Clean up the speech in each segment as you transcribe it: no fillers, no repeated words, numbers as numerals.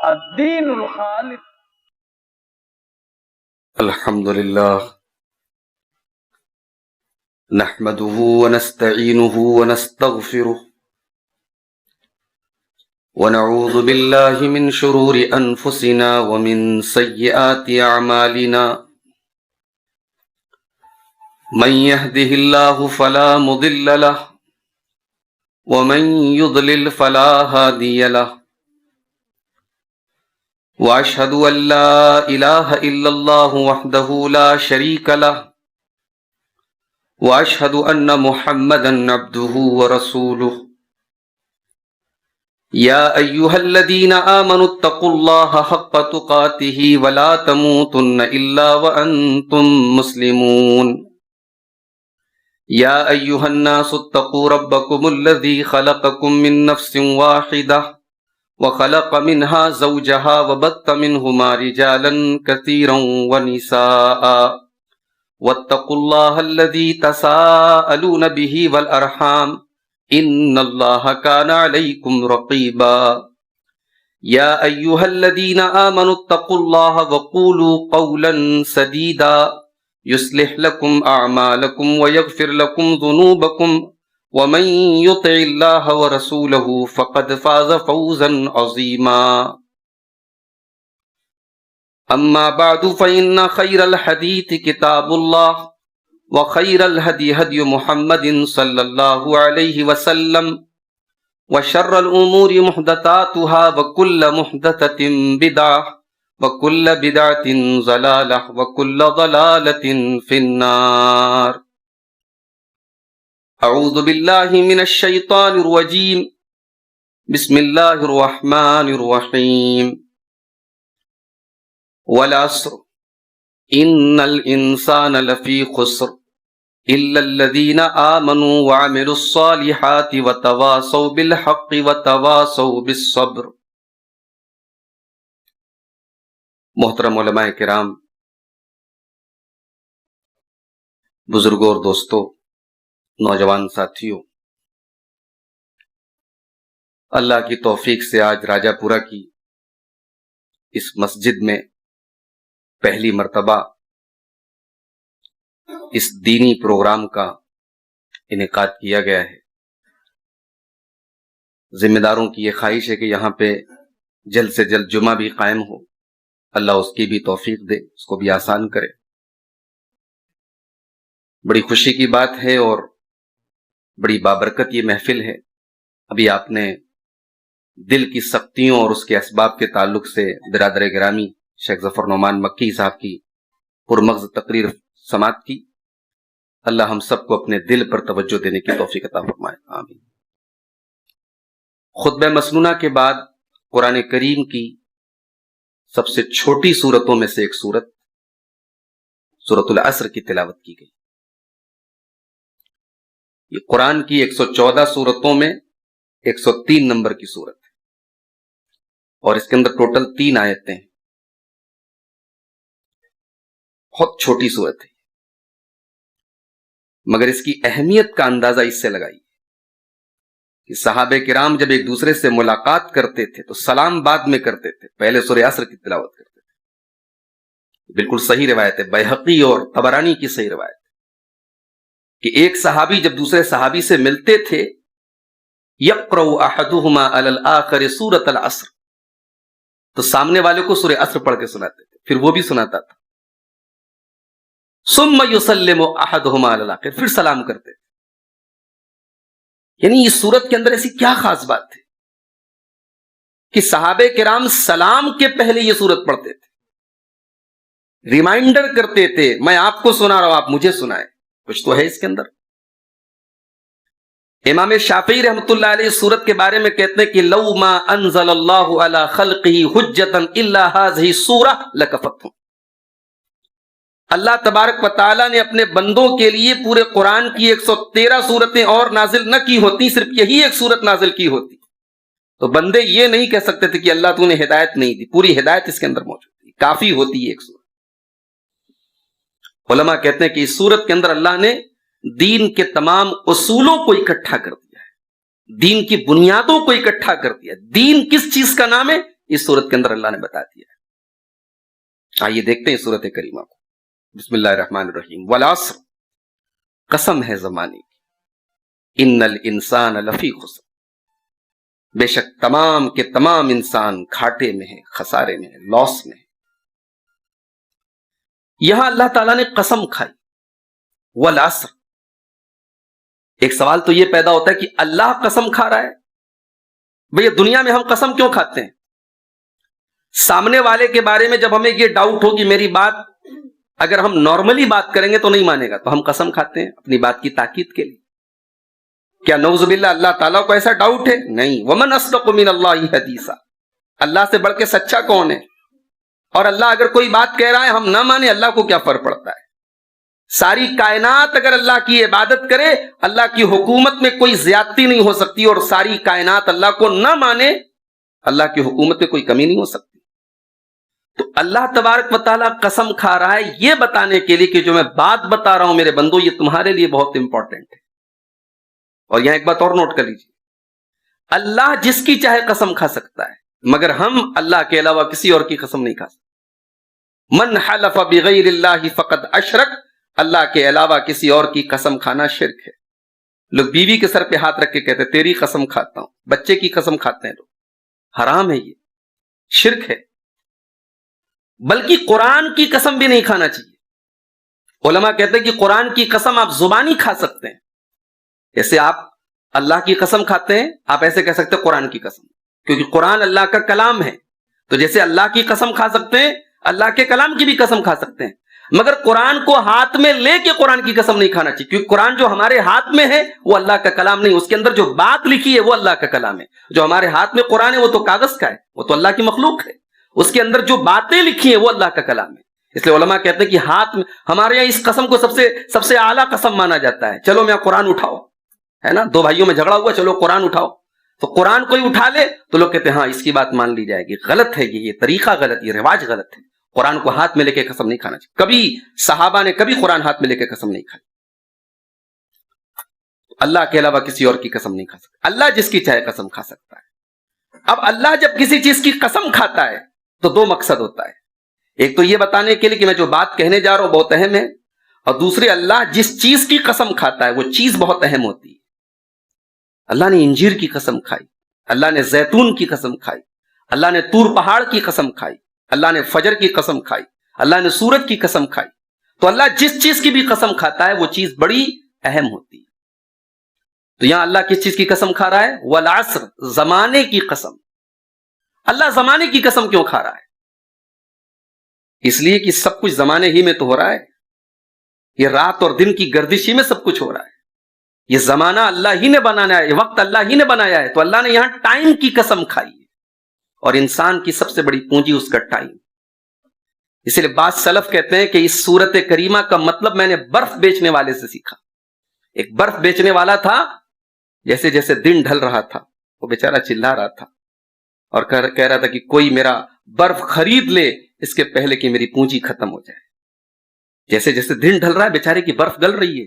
الدین الخالص. الحمد لله نحمده ونستعينه ونستغفره ونعوذ بالله من شرور أنفسنا ومن سيئات أعمالنا من يهده الله فلا مضل له ومن يضلل فلا هادي له وأشهد أن لا إله إلا الله وحده لا شريك له وأشهد أن محمدا عبده ورسوله يا أيها الذين آمنوا اتقوا الله حق تقاته ولا تموتن إلا وأنتم مسلمون يا أيها الناس اتقوا ربكم الذي خلقكم من نفس واحدة وخلق منها زوجها وبث منهما رجالا كثيرا ونساء واتقوا الله الذي تساءلون به والأرحام إن الله كان عليكم رقيبا يا أيها الذين آمنوا اتقوا الله وقولوا قولا سديدا يصلح لكم أعمالكم ويغفر لكم ذنوبكم ومن يطع الله ورسوله فقد فاز فوزا عظيما أما بعد فإن خير الحديث كتاب الله وخير الهدي هدي محمد صلى الله عليه وسلم وشر الأمور محدثاتها وكل محدثة بدعة وكل بدعة ضلالة وكل ضلالة في النار. اعوذ باللہ من الشیطان الرجیم بسم اللہ الرحمن الرحیم والعصر ان الانسان لفی خسر الا الذین آمنوا وعملوا الصالحات وتواصوا بالحق وتواصوا بالصبر. محترم علماء کرام، بزرگوں اور دوستوں، نوجوان ساتھیوں، اللہ کی توفیق سے آج راجہ پورہ کی اس مسجد میں پہلی مرتبہ اس دینی پروگرام کا انعقاد کیا گیا ہے. ذمہ داروں کی یہ خواہش ہے کہ یہاں پہ جلد سے جلد جمعہ بھی قائم ہو. اللہ اس کی بھی توفیق دے، اس کو بھی آسان کرے. بڑی خوشی کی بات ہے اور بڑی بابرکت یہ محفل ہے. ابھی آپ نے دل کی سختیوں اور اس کے اسباب کے تعلق سے برادر گرامی شیخ ظفر نعمان مکی صاحب کی پرمغز تقریر سماعت کی. اللہ ہم سب کو اپنے دل پر توجہ دینے کی توفیق عطا فرمائے، آمین. خطبہ مسنونہ کے بعد قرآن کریم کی سب سے چھوٹی سورتوں میں سے ایک سورت سورۃ العصر کی تلاوت کی گئی. یہ قرآن کی 114 سورتوں میں 103 نمبر کی سورت ہے اور اس کے اندر ٹوٹل 3 آیتیں ہیں. بہت چھوٹی سورت ہے، مگر اس کی اہمیت کا اندازہ اس سے لگائیے کہ صحابہ کرام جب ایک دوسرے سے ملاقات کرتے تھے تو سلام بعد میں کرتے تھے، پہلے سورہ عصر کی تلاوت کرتے تھے. بالکل صحیح روایت ہے، بیہقی اور طبرانی کی صحیح روایت کہ ایک صحابی جب دوسرے صحابی سے ملتے تھے، یقرأ احدہما علی الآخر سورۃ العصر، تو سامنے والے کو سورہ عصر پڑھ کے سناتے تھے، پھر وہ بھی سناتا تھا. ثم یسلم احدہما علی الآخر، پھر سلام کرتے تھے. یعنی اس سورت کے اندر ایسی کیا خاص بات ہے کہ صحابہ کرام سلام کے پہلے یہ سورت پڑھتے تھے، ریمائنڈر کرتے تھے، میں آپ کو سنا رہا ہوں، آپ مجھے سنائیں. کچھ تو ہے اس کے اندر. امام شافعی رحمۃ اللہ علیہ اس سورت کے بارے میں کہتے ہیں کہ لو ما انزل اللہ علی خلقہ حجتا الا هذه السورہ لکفتہم. اللہ تبارک و تعالیٰ نے اپنے بندوں کے لیے پورے قرآن کی 113 سورتیں اور نازل نہ کی ہوتی، صرف یہی ایک سورت نازل کی ہوتی تو بندے یہ نہیں کہہ سکتے تھے کہ اللہ تو نے ہدایت نہیں دی. پوری ہدایت اس کے اندر موجود تھی، کافی ہوتی ہے ایک سورت. علماء کہتے ہیں کہ اس سورت کے اندر اللہ نے دین کے تمام اصولوں کو اکٹھا کر دیا ہے، دین کی بنیادوں کو اکٹھا کر دیا. دین کس چیز کا نام ہے؟ اس صورت کے اندر اللہ نے بتا دیا ہے۔ آئیے دیکھتے ہیں صورت کریمہ کو۔ بسم اللہ الرحمن الرحیم۔ والعصر، قسم ہے زمانے کی، ان الانسان لفی خسر، بے شک تمام کے تمام انسان گھاٹے میں ہیں، خسارے میں ہیں، لاس میں ہیں۔ یہاں اللہ تعالیٰ نے قسم کھائی، والعصر۔ ایک سوال تو یہ پیدا ہوتا ہے کہ اللہ قسم کھا رہا ہے؟ بھئی دنیا میں ہم قسم کیوں کھاتے ہیں؟ سامنے والے کے بارے میں جب ہمیں یہ ڈاؤٹ ہو کہ میری بات اگر ہم نارملی بات کریں گے تو نہیں مانے گا، تو ہم قسم کھاتے ہیں اپنی بات کی تاکید کے لیے۔ کیا نعوذ باللہ اللہ تعالیٰ کو ایسا ڈاؤٹ ہے؟ نہیں۔ ومن اصدق من اللہ حدیثا، اللہ سے بڑھ کے سچا کون ہے؟ اور اللہ اگر کوئی بات کہہ رہا ہے ہم نہ مانے، اللہ کو کیا فرق پڑتا ہے؟ ساری کائنات اگر اللہ کی عبادت کرے، اللہ کی حکومت میں کوئی زیادتی نہیں ہو سکتی، اور ساری کائنات اللہ کو نہ مانے، اللہ کی حکومت میں کوئی کمی نہیں ہو سکتی۔ تو اللہ تبارک و تعالیٰ قسم کھا رہا ہے یہ بتانے کے لیے کہ جو میں بات بتا رہا ہوں میرے بندو، یہ تمہارے لیے بہت امپورٹنٹ ہے۔ اور یہاں ایک بات اور نوٹ کر لیجیے، اللہ جس کی چاہے قسم کھا سکتا ہے، مگر ہم اللہ کے علاوہ کسی اور کی قسم نہیں کھا سکتے۔ من حلف بغیر اللہ فقد اشرک، اللہ کے علاوہ کسی اور کی قسم کھانا شرک ہے۔ لوگ بیوی کے سر پہ ہاتھ رکھ کے کہتے ہیں تیری قسم کھاتا ہوں، بچے کی قسم کھاتے ہیں لوگ، حرام ہے، یہ شرک ہے۔ بلکہ قرآن کی قسم بھی نہیں کھانا چاہیے۔ علماء کہتے ہیں کہ قرآن کی قسم آپ زبانی کھا سکتے ہیں، جیسے آپ اللہ کی قسم کھاتے ہیں، آپ ایسے کہہ سکتے ہیں قرآن کی قسم، کیونکہ قرآن اللہ کا کلام ہے، تو جیسے اللہ کی قسم کھا سکتے ہیں، اللہ کے کلام کی بھی قسم کھا سکتے ہیں۔ مگر قرآن کو ہاتھ میں لے کے قرآن کی قسم نہیں کھانا چاہیے، کیونکہ قرآن جو ہمارے ہاتھ میں ہے وہ اللہ کا کلام نہیں، اس کے اندر جو بات لکھی ہے وہ اللہ کا کلام ہے۔ جو ہمارے ہاتھ میں قرآن ہے وہ تو کاغذ کا ہے، وہ تو اللہ کی مخلوق ہے، اس کے اندر جو باتیں لکھی ہیں وہ اللہ کا کلام ہے۔ اس لیے علماء کہتے ہیں کہ ہاتھ میں، ہمارے یہاں اس قسم کو سب سے اعلیٰ قسم مانا جاتا ہے۔ چلو میں قرآن اٹھاؤ، ہے نا، دو بھائیوں میں جھگڑا ہوا، چلو قرآن اٹھاؤ، تو قرآن کوئی اٹھا لے تو لوگ کہتے ہیں ہاں اس کی بات مان لی جائے گی۔ غلط ہے یہ طریقہ غلط، یہ رواج غلط ہے۔ قرآن کو ہاتھ میں لے کے قسم نہیں کھانا چاہیے، کبھی صحابہ نے کبھی قرآن ہاتھ میں لے کے قسم نہیں کھائی۔ اللہ کے علاوہ کسی اور کی قسم نہیں کھا سکتا، اللہ جس کی چاہے قسم کھا سکتا ہے۔ اب اللہ جب کسی چیز کی قسم کھاتا ہے تو دو مقصد ہوتا ہے، ایک تو یہ بتانے کے لیے کہ میں جو بات کہنے جا رہا ہوں بہت اہم ہے، اور دوسرے اللہ جس چیز کی قسم کھاتا ہے وہ چیز بہت اہم ہوتی ہے۔ اللہ نے انجیر کی قسم کھائی، اللہ نے زیتون کی قسم کھائی، اللہ نے طور پہاڑ کی قسم کھائی، اللہ نے فجر کی قسم کھائی، اللہ نے سورج کی قسم کھائی۔ تو اللہ جس چیز کی بھی قسم کھاتا ہے وہ چیز بڑی اہم ہوتی ہے۔ تو یہاں اللہ کس چیز کی قسم کھا رہا ہے؟ والعصر، زمانے کی قسم۔ اللہ زمانے کی قسم کیوں کھا رہا ہے؟ اس لیے کہ سب کچھ زمانے ہی میں تو ہو رہا ہے، یہ رات اور دن کی گردش ہی میں سب کچھ ہو رہا ہے، یہ زمانہ اللہ ہی نے بنانا ہے، یہ وقت اللہ ہی نے بنایا ہے۔ تو اللہ نے یہاں ٹائم کی قسم کھائی ہے، اور انسان کی سب سے بڑی پونجی اس کا ٹائم۔ اس لیے بعض سلف کہتے ہیں کہ اس سورت کریمہ کا مطلب میں نے برف بیچنے والے سے سیکھا۔ ایک برف بیچنے والا تھا، جیسے جیسے دن ڈھل رہا تھا وہ بیچارہ چلا رہا تھا اور کہہ رہا تھا کہ کوئی میرا برف خرید لے اس کے پہلے کہ میری پونجی ختم ہو جائے۔ جیسے جیسے دن ڈھل رہا ہے بیچارے کی برف گل رہی ہے،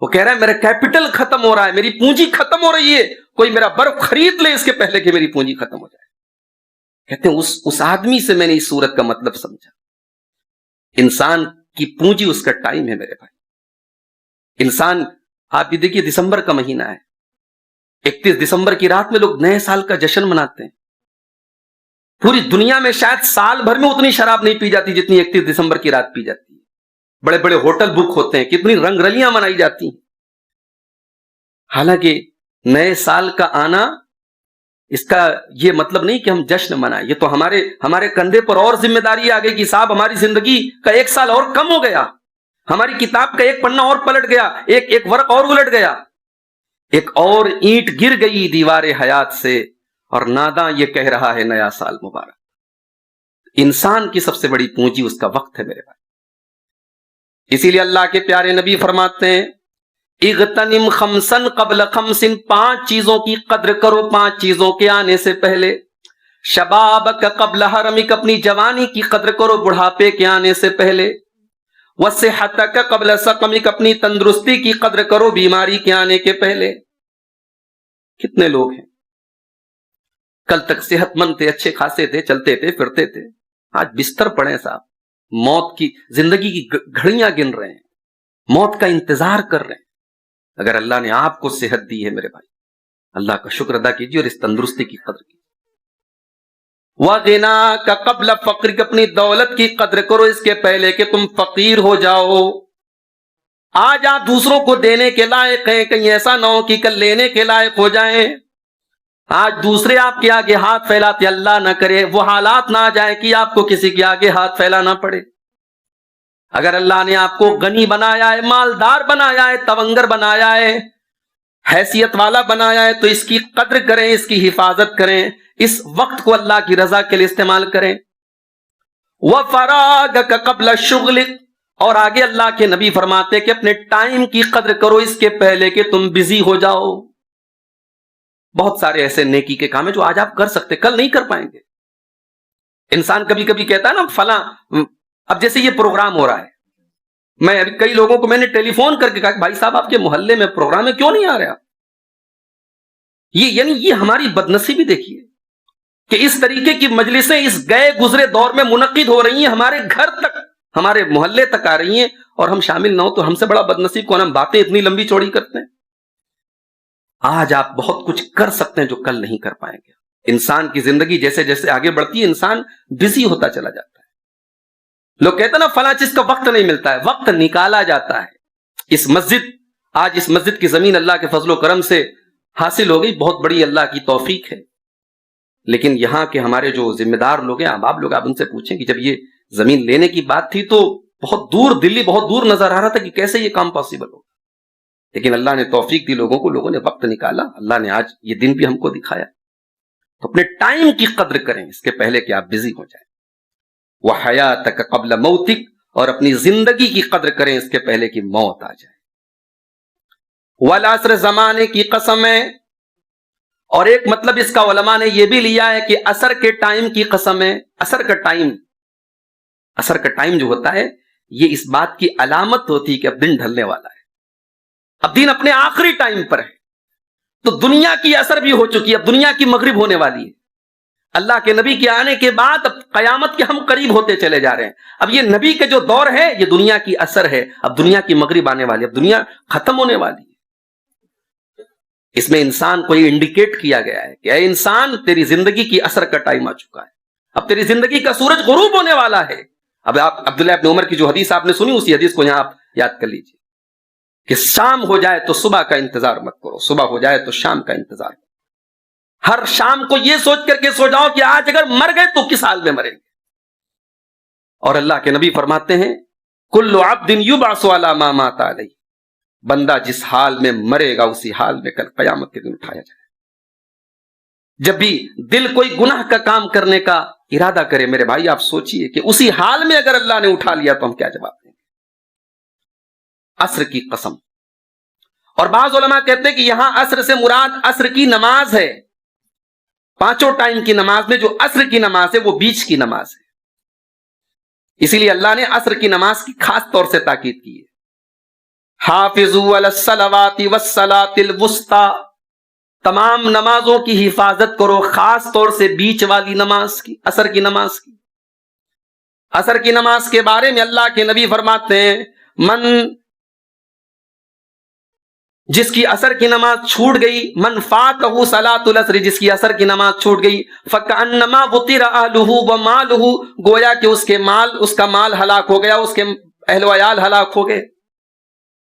وہ کہہ رہا ہے میرا کیپٹل ختم ہو رہا ہے، میری پونجی ختم ہو رہی ہے، کوئی میرا برف خرید لے اس کے پہلے کہ میری پونجی ختم ہو جائے۔ کہتے ہیں اس آدمی سے میں نے اس سورت کا مطلب سمجھا۔ انسان کی پونجی اس کا ٹائم ہے میرے بھائی۔ انسان، آپ یہ دیکھیے دسمبر کا مہینہ ہے، 31 دسمبر کی رات میں لوگ نئے سال کا جشن مناتے ہیں۔ پوری دنیا میں شاید سال بھر میں اتنی شراب نہیں پی جاتی جتنی 31 دسمبر کی رات پی جاتی ہے۔ بڑے بڑے ہوٹل بک ہوتے ہیں، کتنی رنگ رلیاں منائی جاتی ہیں۔ حالانکہ نئے سال کا آنا اس کا یہ مطلب نہیں کہ ہم جشن منائیں، یہ تو ہمارے کندھے پر اور ذمہ داری آ گئی کہ صاحب ہماری زندگی کا ایک سال اور کم ہو گیا، ہماری کتاب کا ایک پنا اور پلٹ گیا، ایک ورق اور الٹ گیا، ایک اور اینٹ گر گئی دیوار حیات سے، اور ناداں یہ کہہ رہا ہے نیا سال مبارک۔ انسان کی سب سے بڑی پونجی اس کا وقت ہے میرے بھائی۔ اسی لیے اللہ کے پیارے نبی فرماتے ہیں اغتنم خمسن قبل خمسن، 5 چیزوں کی قدر کرو 5 چیزوں کے آنے سے پہلے۔ شبابک قبل حرمک، اپنی جوانی کی قدر کرو بڑھاپے کے آنے سے پہلے۔ وصحتک قبل سقمک، اپنی تندرستی کی قدر کرو بیماری کے آنے کے پہلے۔ کتنے لوگ ہیں کل تک صحت مند تھے, اچھے خاصے تھے, چلتے تھے, پھرتے تھے, آج بستر پڑے صاحب, موت کی, زندگی کی گھڑیاں گن رہے ہیں, موت کا انتظار کر رہے ہیں. اگر اللہ نے آپ کو صحت دی ہے میرے بھائی, اللہ کا شکر ادا کیجیے اور اس تندرستی کی قدر کیجیے. وَغِنَاكَ قَبْلَ فَقْرِكَ, اپنی دولت کی قدر کرو اس کے پہلے کہ تم فقیر ہو جاؤ. آج آپ دوسروں کو دینے کے لائق ہیں, کہیں ایسا نہ ہو کہ کل لینے کے لائق ہو جائیں. آج دوسرے آپ کے آگے ہاتھ پھیلاتے, اللہ نہ کرے وہ حالات نہ آ جائیں کہ آپ کو کسی کے آگے ہاتھ پھیلانا پڑے. اگر اللہ نے آپ کو غنی بنایا ہے, مالدار بنایا ہے, تونگر بنایا ہے, حیثیت والا بنایا ہے, تو اس کی قدر کریں, اس کی حفاظت کریں, اس وقت کو اللہ کی رضا کے لیے استعمال کریں. وَفَرَاغَكَ قَبْلَ شُغْلِكَ, اور آگے اللہ کے نبی فرماتے کہ اپنے ٹائم کی قدر کرو اس کے پہلے کہ تم بزی ہو جاؤ. بہت سارے ایسے نیکی کے کام ہیں جو آج آپ کر سکتے, کل نہیں کر پائیں گے. انسان کبھی کبھی کہتا ہے نا فلاں, اب جیسے یہ پروگرام ہو رہا ہے, میں ابھی کئی لوگوں کو میں نے ٹیلی فون کر کے کہا کہ بھائی صاحب آپ کے محلے میں پروگرام ہے, کیوں نہیں آ رہے آپ؟ یہ ہماری بدنصیبی دیکھیے کہ اس طریقے کی مجلسیں اس گئے گزرے دور میں منعقد ہو رہی ہیں, ہمارے گھر تک, ہمارے محلے تک آ رہی ہیں, اور ہم شامل نہ ہو تو ہم سے بڑا بدنصیب کون؟ ہم باتیں اتنی لمبی چوڑی کرتے ہیں. آج آپ بہت کچھ کر سکتے ہیں جو کل نہیں کر پائیں گے. انسان کی زندگی جیسے جیسے آگے بڑھتی ہے انسان بزی ہوتا چلا جاتا ہے. لوگ کہتے ہیں نا فلاں چیز کا وقت نہیں ملتا ہے, وقت نکالا جاتا ہے. اس مسجد, آج اس مسجد کی زمین اللہ کے فضل و کرم سے حاصل ہو گئی, بہت بڑی اللہ کی توفیق ہے. لیکن یہاں کے ہمارے جو ذمہ دار لوگ ہیں, احباب لوگ, آپ ان سے پوچھیں کہ جب یہ زمین لینے کی بات تھی تو بہت دور, دلی بہت دور نظر آ رہا تھا کہ کیسے یہ کام پاسبل ہو. لیکن اللہ نے توفیق دی لوگوں کو, لوگوں نے وقت نکالا, اللہ نے آج یہ دن بھی ہم کو دکھایا. تو اپنے ٹائم کی قدر کریں اس کے پہلے کہ آپ بزی ہو جائیں. وَحَيَاتَكَ قَبْلَ مَوْتِكَ, اور اپنی زندگی کی قدر کریں اس کے پہلے کہ موت آ جائے. وَالْعَصْرِ, زمانے کی قسم ہے. اور ایک مطلب اس کا علماء نے یہ بھی لیا ہے کہ عصر کے ٹائم کی قسم ہے. عصر کا ٹائم جو ہوتا ہے یہ اس بات کی علامت ہوتی ہے کہ اب دن ڈھلنے والا ہے, اب دن اپنے آخری ٹائم پر ہے. تو دنیا کی عصر بھی ہو چکی ہے, اب دنیا کی مغرب ہونے والی ہے. اللہ کے نبی کے آنے کے بعد اب قیامت کے ہم قریب ہوتے چلے جا رہے ہیں. اب یہ نبی کے جو دور ہے یہ دنیا کی عصر ہے, اب دنیا کی مغرب آنے والی ہے, اب دنیا ختم ہونے والی ہے. اس میں انسان کو یہ انڈیکیٹ کیا گیا ہے کہ اے انسان, تیری زندگی کی عصر کا ٹائم آ چکا ہے, اب تیری زندگی کا سورج غروب ہونے والا ہے. اب آپ عبداللہ ابن عمر کی جو حدیث آپ نے سنی, اسی حدیث کو یہاں آپ یاد کر لیجیے کہ شام ہو جائے تو صبح کا انتظار مت کرو, صبح ہو جائے تو شام کا انتظار کرو. ہر شام کو یہ سوچ کر کے سو جاؤ کہ آج اگر مر گئے تو کس حال میں مریں گے. اور اللہ کے نبی فرماتے ہیں کل عبد یبعث علی ما مات علیہ, بندہ جس حال میں مرے گا اسی حال میں کل قیامت کے دن اٹھایا جائے. جب بھی دل کوئی گناہ کا کام کرنے کا ارادہ کرے میرے بھائی, آپ سوچئے کہ اسی حال میں اگر اللہ نے اٹھا لیا تو ہم کیا جواب دیں گے. عصر کی قسم. اور بعض علماء کہتے ہیں کہ یہاں عصر سے مراد عصر کی نماز ہے. پانچوں ٹائم کی نماز میں جو عصر کی نماز ہے وہ بیچ کی نماز ہے. اسی لیے اللہ نے عصر کی نماز کی خاص طور سے تاکید کی ہے. حافظوا علی الصلوات والصلاۃ الوسطی, تمام نمازوں کی حفاظت کرو, خاص طور سے بیچ والی نماز کی, عصر کی نماز کی. عصر کی نماز کے بارے میں اللہ کے نبی فرماتے ہیں جس کی عصر کی نماز چھوٹ گئی, من فاتہ صلاۃ العصر, جس کی عصر کی نماز چھوٹ گئی, فکأنما وطر اہلہ ومالہ, گویا کہ اس کا مال ہلاک ہو گیا, اس کے اہل و عیال ہلاک ہو گئے.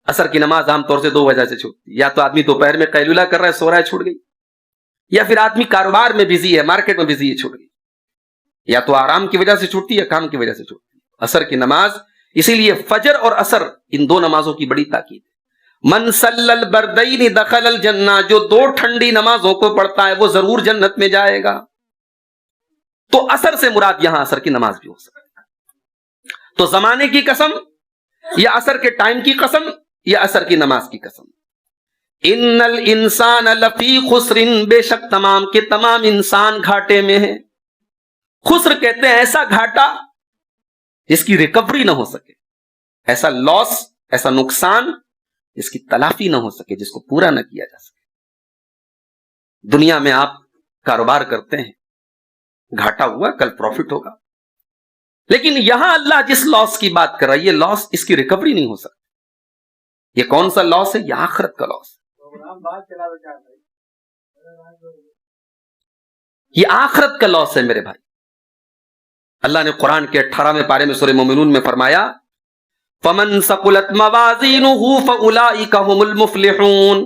عصر کی نماز عام طور سے دو وجہ سے چھوٹتی ہے, یا تو آدمی دوپہر میں قیلولہ کر رہا ہے, سو رہا ہے, چھوٹ گئی, یا پھر آدمی کاروبار میں بزی ہے, مارکیٹ میں بزی ہے, چھوٹ گئی. یا تو آرام کی وجہ سے چھوٹتی ہے, کام کی وجہ سے چھوٹتی ہے عصر کی نماز. اسی لیے فجر اور عصر ان دو نمازوں کی بڑی تاکید ہے. من صلی البردین دخل الجنہ, جو دو ٹھنڈی نمازوں کو پڑھتا ہے وہ ضرور جنت میں جائے گا. تو عصر سے مراد یہاں عصر کی نماز بھی ہو سکتی ہے. تو زمانے کی قسم یا عصر کے ٹائم کی قسم یا عصر کی نماز کی قسم. ان الانسان لفی خسر, بے شک تمام کے تمام انسان گھاٹے میں ہیں. خسر کہتے ہیں ایسا گھاٹا جس کی ریکوری نہ ہو سکے, ایسا لاس, ایسا نقصان جس کی تلافی نہ ہو سکے, جس کو پورا نہ کیا جا سکے. دنیا میں آپ کاروبار کرتے ہیں, گھاٹا ہوا کل پروفٹ ہوگا. لیکن یہاں اللہ جس لاس کی بات کر رہا ہے, یہ لاس اس کی ریکوری نہیں ہو سکتی. یہ کون سا لاس ہے؟ یہ آخرت کا لاس. یہ آخرت کا لاس ہے میرے بھائی. اللہ نے قرآن کے 18ویں پارے میں سورہ مومنون میں فرمایا فَمَن ثَقُلَتْ مَوَازِينُهُ فَأُولَٰئِكَ هُمُ الْمُفْلِحُونَ.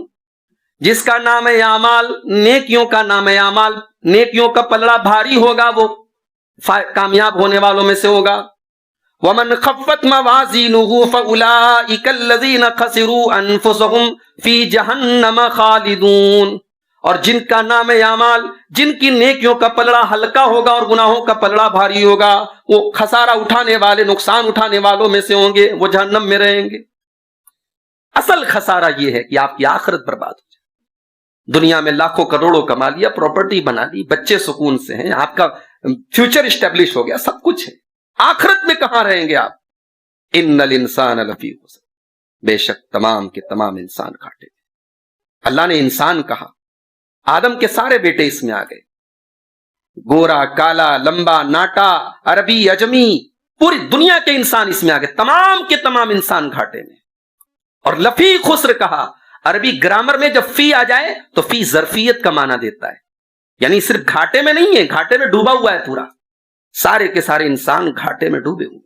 جس کا نام اعمال, نیکیوں کا نام اعمال, نیکیوں کا پلڑا بھاری ہوگا, وہ کامیاب ہونے والوں میں سے ہوگا. وَمَنْ خَفَّتْ مَوَازِينُهُ فَأُولَٰئِكَ الَّذِينَ خَسِرُوا أَنفُسَهُمْ فِي جَهَنَّمَ خَالِدُونَ. اور جن کا نام اعمال, جن کی نیکیوں کا پلڑا ہلکا ہوگا اور گناہوں کا پلڑا بھاری ہوگا, وہ خسارہ اٹھانے والے, نقصان اٹھانے والوں میں سے ہوں گے, وہ جہنم میں رہیں گے. اصل خسارہ یہ ہے کہ آپ کی آخرت برباد ہو جائے. دنیا میں لاکھوں کروڑوں کما لیا, پراپرٹی بنا لی, بچے سکون سے ہیں, آپ کا فیوچر اسٹیبلش ہو گیا, سب کچھ ہے. آخرت میں کہاں رہیں گے آپ؟ ان الانسان لفی خسر. بے شک تمام کے تمام انسان گھاٹے. اللہ نے انسان کہا, آدم کے سارے بیٹے اس میں آ گئے, گورا, کالا, لمبا, ناٹا, عربی, اجمی, پوری دنیا کے انسان اس میں آ گئے. تمام کے تمام انسان گھاٹے میں. اور لفی خسر کہا. عربی گرامر میں جب فی آ جائے تو فی ظرفیت کا معنی دیتا ہے, یعنی صرف گھاٹے میں نہیں ہے, گھاٹے میں ڈوبا ہوا ہے پورا. سارے کے سارے انسان گھاٹے میں ڈوبے ہوئے.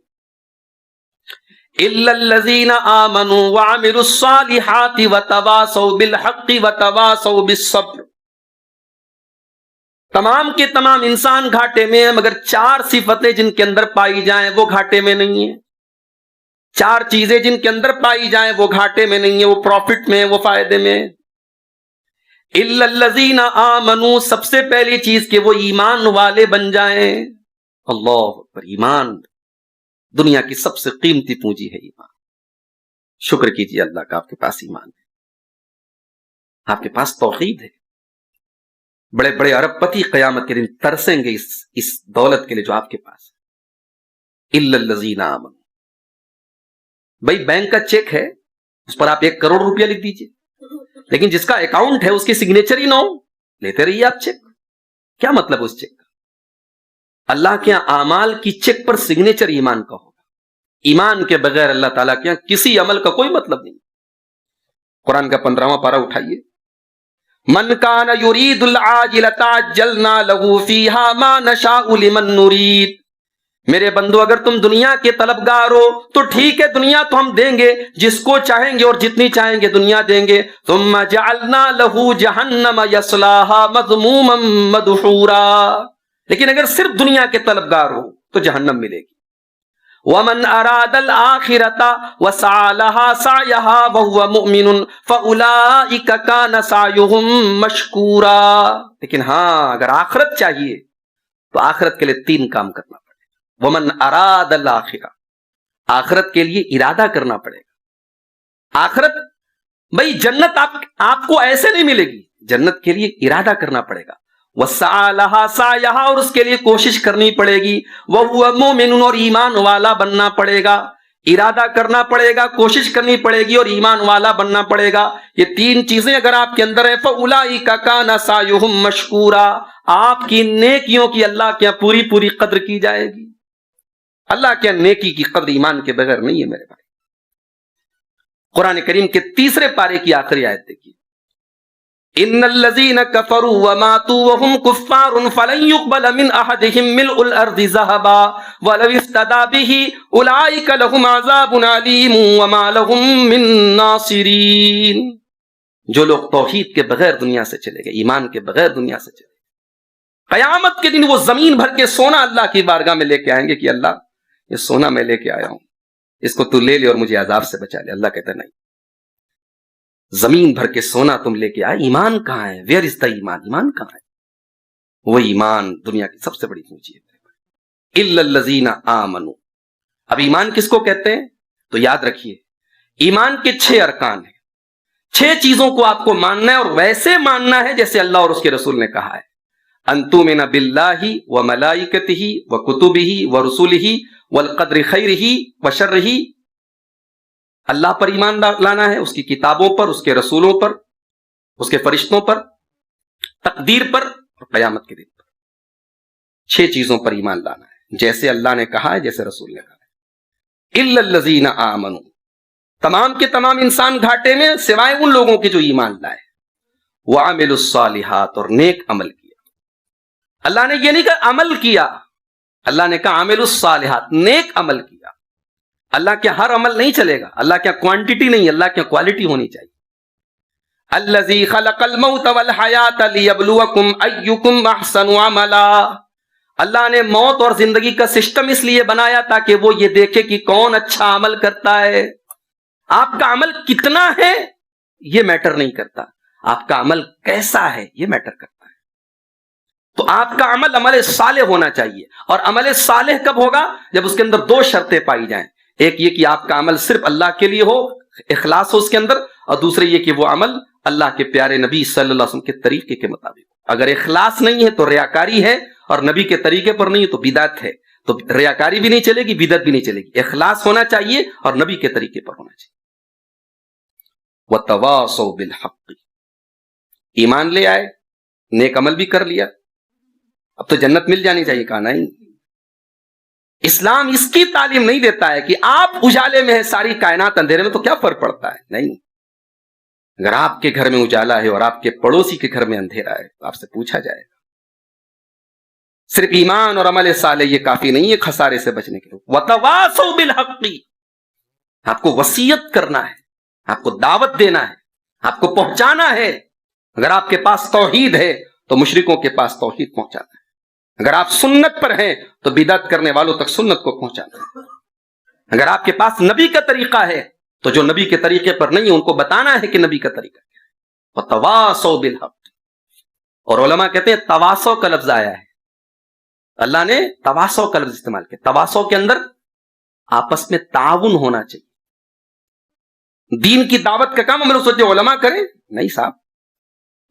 الا الذين امنوا وعملوا الصالحات وتواصوا بالحق وتواصوا بالصبر. تمام کے تمام انسان گھاٹے میں ہیں, مگر 4 صفتیں جن کے اندر پائی جائیں وہ گھاٹے میں نہیں ہیں. 4 چیزیں جن کے اندر پائی جائیں وہ گھاٹے میں نہیں ہیں, وہ پروفٹ میں, وہ فائدے میں. الا الذين آمنوا, سب سے پہلی چیز کہ وہ ایمان والے بن جائیں. اللہ اکبر. ایمان دنیا کی سب سے قیمتی پونجی ہے. ایمان. شکر کیجیے اللہ کا, آپ کے پاس ایمان ہے, آپ کے پاس توحید ہے. بڑے بڑے ارب پتی قیامت کے دن ترسیں گے اس دولت کے لیے جو آپ کے پاس ہے. الا الذین آمنوا. بھائی بینک کا چیک ہے, اس پر آپ 1 کروڑ روپیہ لکھ دیجئے, لیکن جس کا اکاؤنٹ ہے اس کی سگنیچر ہی نہ ہو, لیتے رہیے آپ چیک. کیا مطلب اس چیک کا؟ اللہ کے اعمال کی چیک پر سگنیچر ایمان کا ہوگا. ایمان کے بغیر اللہ تعالیٰ کے یہاں کسی عمل کا کوئی مطلب نہیں. قرآن کا 15واں پارہ اٹھائیے. من کان یرید العاجلۃ عجلنا له فیہا ما نشاء لمن نرید. میرے بندو, اگر تم دنیا کے طلبگار ہو تو ٹھیک ہے, دنیا تو ہم دیں گے جس کو چاہیں گے, اور جتنی چاہیں گے دنیا دیں گے. ثم جعلنا له جہنم یصلاها مذموما مدحورا. لیکن اگر صرف دنیا کے طلبگار ہو تو جہنم ملے گی. وَمَنْ أَرَادَ الْآخِرَةَ وَسَعَى لَهَا سَعْيَهَا وَهُوَ مُؤْمِنٌ فَأُولَئِكَ كَانَ سَعْيُهُمْ مَشْكُورًا. لیکن ہاں اگر آخرت چاہیے تو آخرت کے لیے 3 کام کرنا پڑے گا. وَمَنْ أَرَادَ الْآخِرَةَ, آخرت کے لیے ارادہ کرنا پڑے گا. آخرت, بھئی جنت آپ کو ایسے نہیں ملے گی, جنت کے لیے ارادہ کرنا پڑے گا. وَسَعَى لَهَا سَعْيَهَا, اور اس کے لیے کوشش کرنی پڑے گی. وَهُوَ مُؤْمِنٌ, اور ایمان والا بننا پڑے گا. ارادہ کرنا پڑے گا, کوشش کرنی پڑے گی, اور ایمان والا بننا پڑے گا. یہ 3 چیزیں اگر آپ کے اندر ہیں فَأُولَئِكَ كَانَ سَعْيُهُمْ مَشْكُورًا, آپ کی نیکیوں کی اللہ کے یہاں پوری پوری قدر کی جائے گی. اللہ کے یہاں نیکی کی قدر ایمان کے بغیر نہیں ہے میرے بھائی. قرآن کریم کے 3 پارے کی آخری آیت دیکھیے. ان الذين كفروا وماتوا وهم كفار فلن يقبل من احدهم ملء الارض ذهبا ولو افتدى به اولئك لهم عذاب اليم وما لهم من ناصرين. جو لوگ توحید کے بغیر دنیا سے چلے گئے, ایمان کے بغیر دنیا سے چلے گئے, قیامت کے دن وہ زمین بھر کے سونا اللہ کی بارگاہ میں لے کے آئیں گے کہ اللہ یہ سونا میں لے کے آیا ہوں, اس کو تو لے لے اور مجھے عذاب سے بچا لے. اللہ کہتا نہیں, زمین بھر کے سونا تم لے کے آئے, ایمان کہاں ہے؟ ویئر از دا ایمان؟ ایمان کہاں ہے؟ وہ ایمان دنیا کی سب سے بڑی پونجی ہے. الا الذین آمنوا. اب ایمان کس کو کہتے ہیں؟ تو یاد رکھیے, ایمان کے 6 ارکان ہیں. 6 چیزوں کو آپ کو ماننا ہے, اور ویسے ماننا ہے جیسے اللہ اور اس کے رسول نے کہا ہے. ان تؤمن باللہ وملائکتہ وکتبہ ورسلہ والقدر خیرہ وشرہ. اللہ پر ایمان لانا ہے, اس کی کتابوں پر, اس کے رسولوں پر, اس کے فرشتوں پر, تقدیر پر, اور قیامت کے دن پر 6 چیزوں پر ایمان لانا ہے، جیسے اللہ نے کہا ہے، جیسے رسول نے کہا ہے۔ الا الذین آمنوا، تمام کے تمام انسان گھاٹے میں سوائے ان لوگوں کے جو ایمان لائے، وعملوا الصالحات، اور نیک عمل کیا۔ اللہ نے یہ نہیں کہا عمل کیا، اللہ نے کہا عملوا الصالحات، نیک عمل کیا۔ اللہ کیا ہر عمل نہیں چلے گا، اللہ کیا کوانٹٹی نہیں، اللہ کیا کوالٹی ہونی چاہیے۔ الذی خلق الموت والحیات لیبلوکم ایکم احسن عملا، اللہ نے موت اور زندگی کا سسٹم اس لیے بنایا تاکہ وہ یہ دیکھے کہ کون اچھا عمل کرتا ہے۔ آپ کا عمل کتنا ہے یہ میٹر نہیں کرتا، آپ کا عمل کیسا ہے یہ میٹر کرتا ہے۔ تو آپ کا عمل عمل صالح ہونا چاہیے، اور عمل صالح کب ہوگا؟ جب اس کے اندر 2 شرطیں پائی جائیں، ایک یہ کہ آپ کا عمل صرف اللہ کے لیے ہو، اخلاص ہو اس کے اندر، اور دوسرے یہ کہ وہ عمل اللہ کے پیارے نبی صلی اللہ علیہ وسلم کے طریقے کے مطابق۔ اگر اخلاص نہیں ہے تو ریاکاری ہے، اور نبی کے طریقے پر نہیں ہے تو بدعت ہے۔ تو ریاکاری بھی نہیں چلے گی، بدعت بھی نہیں چلے گی، اخلاص ہونا چاہیے اور نبی کے طریقے پر ہونا چاہیے۔ وَتَوَاصَوْا بِالْحَقِّ، ایمان لے آئے، نیک عمل بھی کر لیا، اب تو جنت مل جانی چاہیے، کہا نہیں۔ اسلام اس کی تعلیم نہیں دیتا ہے کہ آپ اجالے میں ہیں، ساری کائنات اندھیرے میں، تو کیا فرق پڑتا ہے؟ نہیں، اگر آپ کے گھر میں اجالا ہے اور آپ کے پڑوسی کے گھر میں اندھیرا ہے تو آپ سے پوچھا جائے گا۔ صرف ایمان اور عمل صالح یہ کافی نہیں ہے خسارے سے بچنے کے لیے۔ وَتَوَاصَوْا بِالْحَقِّ، آپ کو وصیت کرنا ہے، آپ کو دعوت دینا ہے، آپ کو پہنچانا ہے۔ اگر آپ کے پاس توحید ہے تو مشرکوں کے پاس توحید پہنچانا ہے، اگر آپ سنت پر ہیں تو بدعت کرنے والوں تک سنت کو پہنچانا ہے، اگر آپ کے پاس نبی کا طریقہ ہے تو جو نبی کے طریقے پر نہیں ان کو بتانا ہے کہ نبی کا طریقہ کیا ہے۔ وَتَوَاصَوْا بِالْحَقِّ، اور علماء کہتے ہیں تواصو کا لفظ آیا ہے، اللہ نے تواصو کا لفظ استعمال کیا۔ تواصو کے اندر آپس میں تعاون ہونا چاہیے۔ دین کی دعوت کا کام ہم لوگ سوچتے علماء کریں، نہیں صاحب،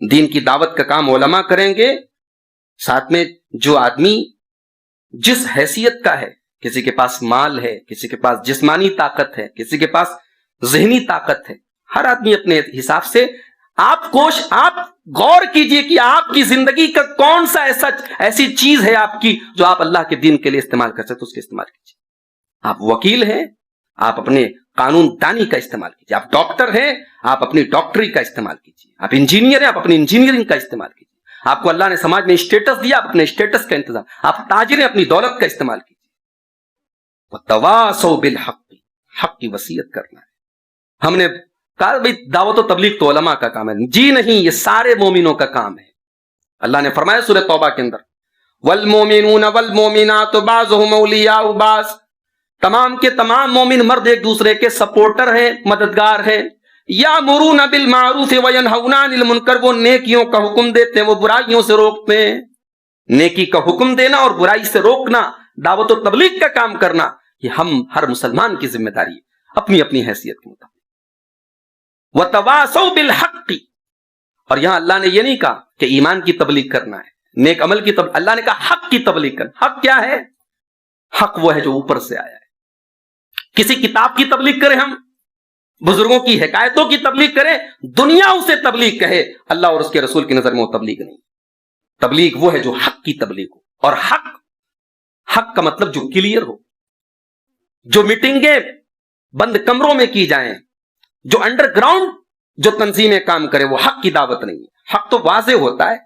دین کی دعوت کا کام علماء کریں گے، ساتھ میں جو آدمی جس حیثیت کا ہے، کسی کے پاس مال ہے، کسی کے پاس جسمانی طاقت ہے، کسی کے پاس ذہنی طاقت ہے، ہر آدمی اپنے حساب سے آپ غور کیجئے کہ آپ کی زندگی کا کون سا ایسی چیز ہے آپ کی جو آپ اللہ کے دین کے لیے استعمال کر سکتے، اس کے استعمال کیجئے۔ آپ وکیل ہیں، آپ اپنے قانون دانی کا استعمال کیجئے، آپ ڈاکٹر ہیں، آپ اپنی ڈاکٹری کا استعمال کیجئے، آپ انجینئر ہیں، آپ اپنی انجینئرنگ کا استعمال کیجئے، آپ کو اللہ نے سماج میں اسٹیٹس دیا، آپ اپنے اسٹیٹس کا انتظام، آپ تاجر ہیں، اپنی دولت کا استعمال کیجئے۔ وَتَوَاصَوْا بِالْحَقِّ، حق کی وصیت کرنا ہے۔ ہم نے کہا بھائی دعوت و تبلیغ تو علماء کا کام ہے، جی نہیں، یہ سارے مومنوں کا کام ہے۔ اللہ نے فرمایا سورہ توبہ کے اندر وَالْمُؤْمِنُونَ وَالْمُؤْمِنَاتُ بَعْضُهُمْ أَوْلِيَاءُ بَعْضٍ، تمام کے تمام مومن مرد ایک دوسرے کے سپورٹر ہیں، مددگار ہیں۔ یَأْمُرُونَ بِالْمَعْرُوفِ وَيَنْهَوْنَ عَنِ الْمُنکَرِ، وہ نیکیوں کا حکم دیتے ہیں، وہ برائیوں سے روکتے ہیں۔ نیکی کا حکم دینا اور برائی سے روکنا، دعوت و تبلیغ کا کام کرنا، یہ ہم ہر مسلمان کی ذمہ داری ہے، اپنی اپنی حیثیت کے مطابق۔ وَتَوَاصَوْا بِالْحَقِّ، اور یہاں اللہ نے یہ نہیں کہا کہ ایمان کی تبلیغ کرنا ہے، نیک عمل کی تبلیغ، اللہ نے کہا حق کی تبلیغ کرنا۔ حق کیا ہے؟ حق وہ ہے جو اوپر سے آیا ہے۔ کسی کتاب کی تبلیغ کریں، ہم بزرگوں کی حکایتوں کی تبلیغ کریں، دنیا اسے تبلیغ کہے، اللہ اور اس کے رسول کی نظر میں وہ تبلیغ نہیں۔ تبلیغ وہ ہے جو حق کی تبلیغ ہو، اور حق کا مطلب جو کلیئر ہو، جو میٹنگیں بند کمروں میں کی جائیں، جو انڈر گراؤنڈ جو تنظیمیں کام کرے، وہ حق کی دعوت نہیں ہے۔ حق تو واضح ہوتا ہے،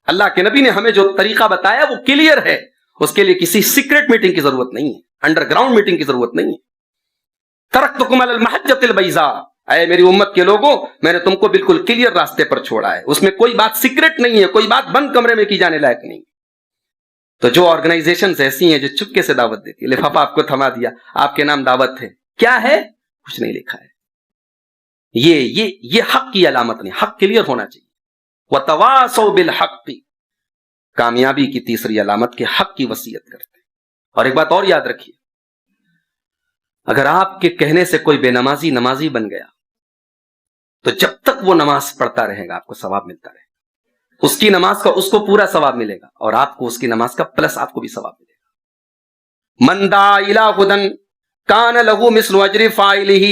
اللہ کے نبی نے ہمیں جو طریقہ بتایا وہ کلیئر ہے، اس کے لیے کسی سیکرٹ میٹنگ کی ضرورت نہیں ہے، انڈر گراؤنڈ میٹنگ کی ضرورت نہیں ہے۔ ترکتکم علی المحجۃ البیضاء، اے میری امت کے لوگوں، میں نے تم کو بالکل کلیئر راستے پر چھوڑا ہے، اس میں کوئی بات سیکرٹ نہیں ہے، کوئی بات بند کمرے میں کی جانے لائق نہیں۔ تو جو آرگنائزیشنز ایسی ہیں جو چپکے سے دعوت دیتی ہے، لفافہ آپ کو تھما دیا، آپ کے نام دعوت ہے، کیا ہے؟ کچھ نہیں لکھا ہے۔ یہ حق کی علامت نہیں، حق کلیئر ہونا چاہیے۔ وَتَوَاصَوْا بِالْحَقِّ، کامیابی کی تیسری علامت کہ حق کی وصیت کرتے ہیں۔ اور ایک بات اور یاد رکھیے، اگر آپ کے کہنے سے کوئی بے نمازی بن گیا تو جب تک وہ نماز پڑھتا رہے گا آپ کو ثواب ملتا رہے گا، اس کی نماز کا اس کو پورا ثواب ملے گا، اور آپ کو اس کی نماز کا پلس آپ کو بھی ثواب ملے گا۔ من دعا الی ھدی کان لہ مثل اجر فاعلہ،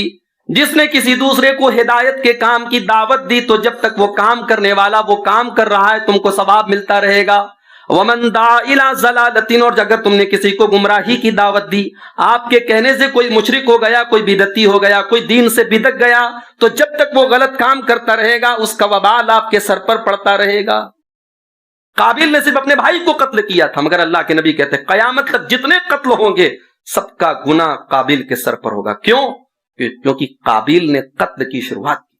جس نے کسی دوسرے کو ہدایت کے کام کی دعوت دی تو جب تک وہ کام کرنے والا وہ کام کر رہا ہے تم کو ثواب ملتا رہے گا. ومن دعا الی ضلالۃ، اور اگر تم نے کسی کو گمراہی کی دعوت دی، آپ کے کہنے سے کوئی مشرک ہو گیا، کوئی بدعتی ہو گیا، کوئی دین سے بدک گیا، تو جب تک وہ غلط کام کرتا رہے گا اس کا وبال آپ کے سر پر پڑتا رہے گا. قابل نے صرف اپنے بھائی کو قتل کیا تھا، مگر اللہ کے نبی کہتے ہیں قیامت تک جتنے قتل ہوں گے سب کا گناہ قابل کے سر پر ہوگا. کیوں؟ کیونکہ قابل نے قتل کی شروعات کی.